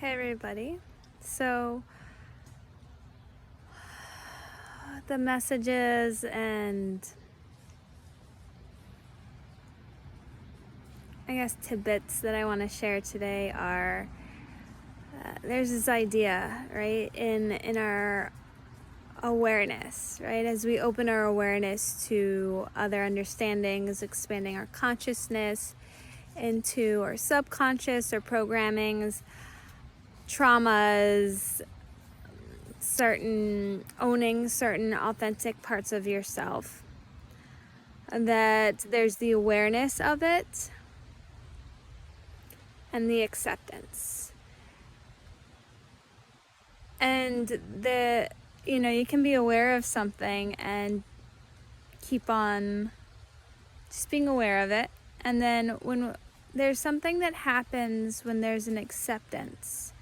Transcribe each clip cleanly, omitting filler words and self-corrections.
Hey everybody. So the messages and I guess tidbits that I want to share today are there's this idea, right, in our awareness, right? As we open our awareness to other understandings, expanding our consciousness into our subconscious or programmings, traumas, owning certain authentic parts of yourself, that there's the awareness of it and the acceptance. And you can be aware of something and keep on just being aware of it. And then when there's something that happens when there's an acceptance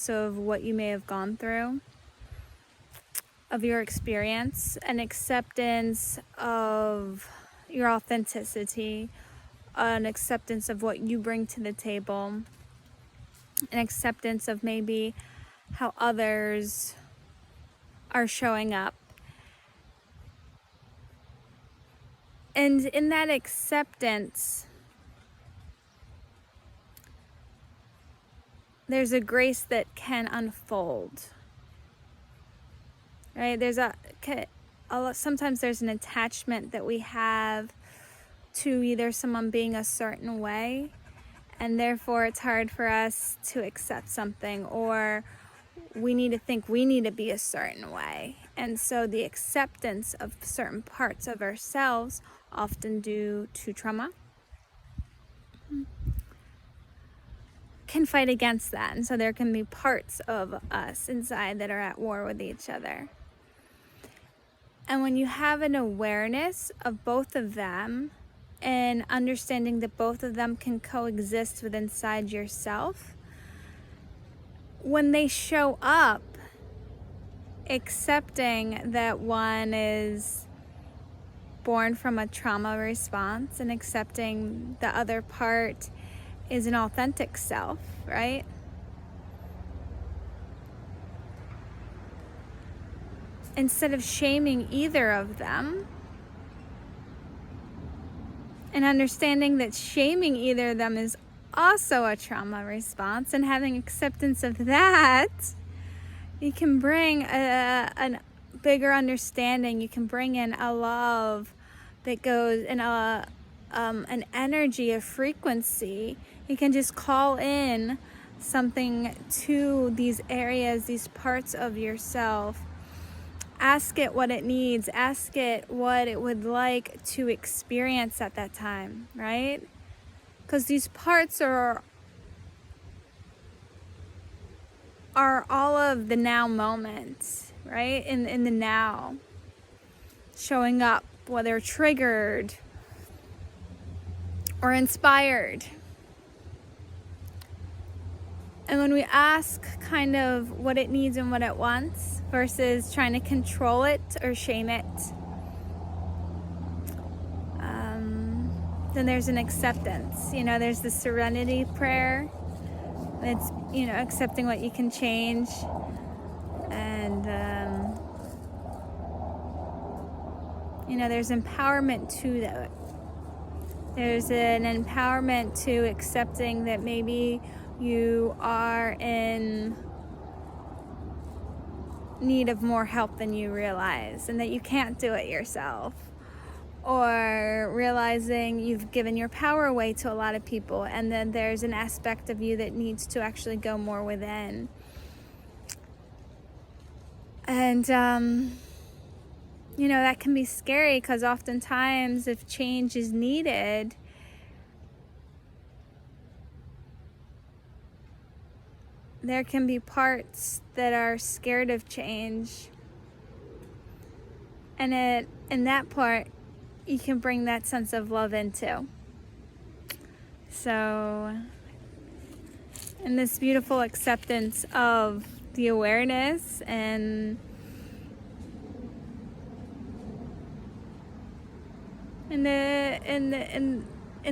of what you may have gone through, of your experience, an acceptance of your authenticity, an acceptance of what you bring to the table, an acceptance of maybe how others are showing up. And in that acceptance, there's a grace that can unfold. Right? Sometimes there's an attachment that we have to either someone being a certain way, and therefore it's hard for us to accept something, or we need to think we need to be a certain way. And so the acceptance of certain parts of ourselves, often due to trauma, can fight against that. And so there can be parts of us inside that are at war with each other. And when you have an awareness of both of them and understanding that both of them can coexist within inside yourself, when they show up, accepting that one is born from a trauma response and accepting the other part is an authentic self, right? Instead of shaming either of them and understanding that shaming either of them is also a trauma response, and having acceptance of that, you can bring a bigger understanding. You can bring in a love that goes in an energy, a frequency. You can just call in something to these areas, these parts of yourself. Ask it what it needs. Ask it what it would like to experience at that time, right? Because these parts are all of the now moments, right? In the now, showing up, whether triggered or inspired. And when we ask kind of what it needs and what it wants versus trying to control it or shame it, then there's an acceptance. There's the serenity prayer. It's, accepting what you can change. And, there's empowerment to that. There's an empowerment to accepting that maybe you are in need of more help than you realize, and that you can't do it yourself. Or realizing you've given your power away to a lot of people, and then there's an aspect of you that needs to actually go more within. And, that can be scary, because oftentimes if change is needed, there can be parts that are scared of change. And in that part, you can bring that sense of love into. So, in this beautiful acceptance of the awareness and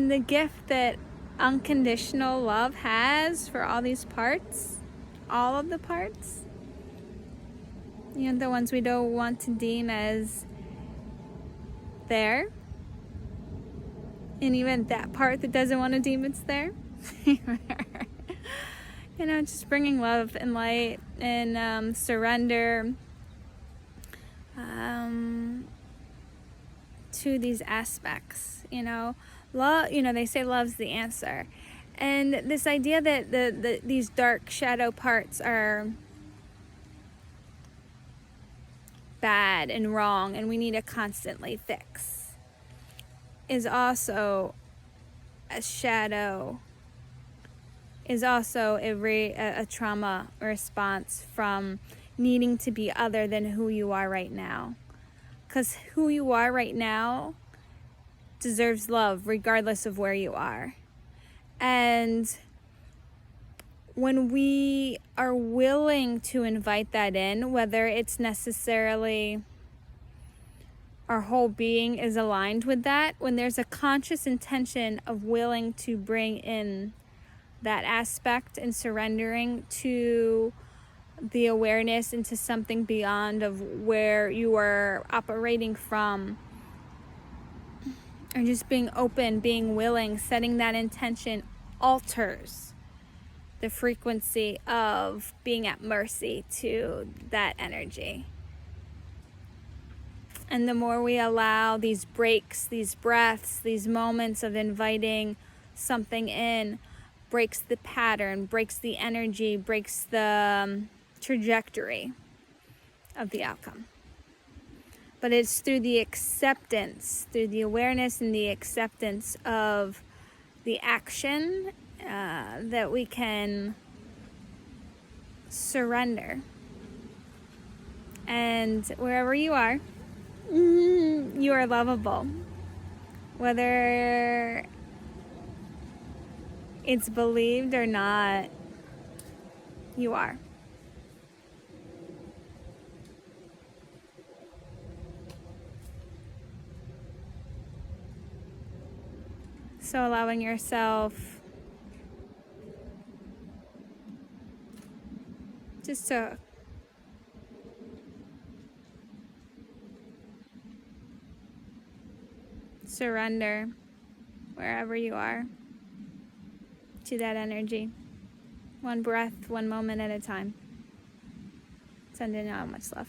the gift that unconditional love has for all these parts, all of the parts, the ones we don't want to deem as there, and even that part that doesn't want to deem it's there. Just bringing love and light and surrender to these aspects. Love, they say love's the answer, and this idea that these dark shadow parts are bad and wrong and we need to constantly fix is also a shadow, is also a trauma response from needing to be other than who you are right now. Because who you are right now deserves love regardless of where you are. And when we are willing to invite that in, whether it's necessarily our whole being is aligned with that, when there's a conscious intention of willing to bring in that aspect and surrendering to the awareness into something beyond of where you are operating from, or just being open, being willing, setting that intention alters the frequency of being at mercy to that energy. And the more we allow these breaks, these breaths, these moments of inviting something in, breaks the pattern, breaks the energy, breaks the trajectory of the outcome. But it's through the acceptance, through the awareness and the acceptance of the action that we can surrender. And wherever you are lovable. Whether it's believed or not, you are. So allowing yourself just to surrender wherever you are to that energy. One breath, one moment at a time. Sending out much love.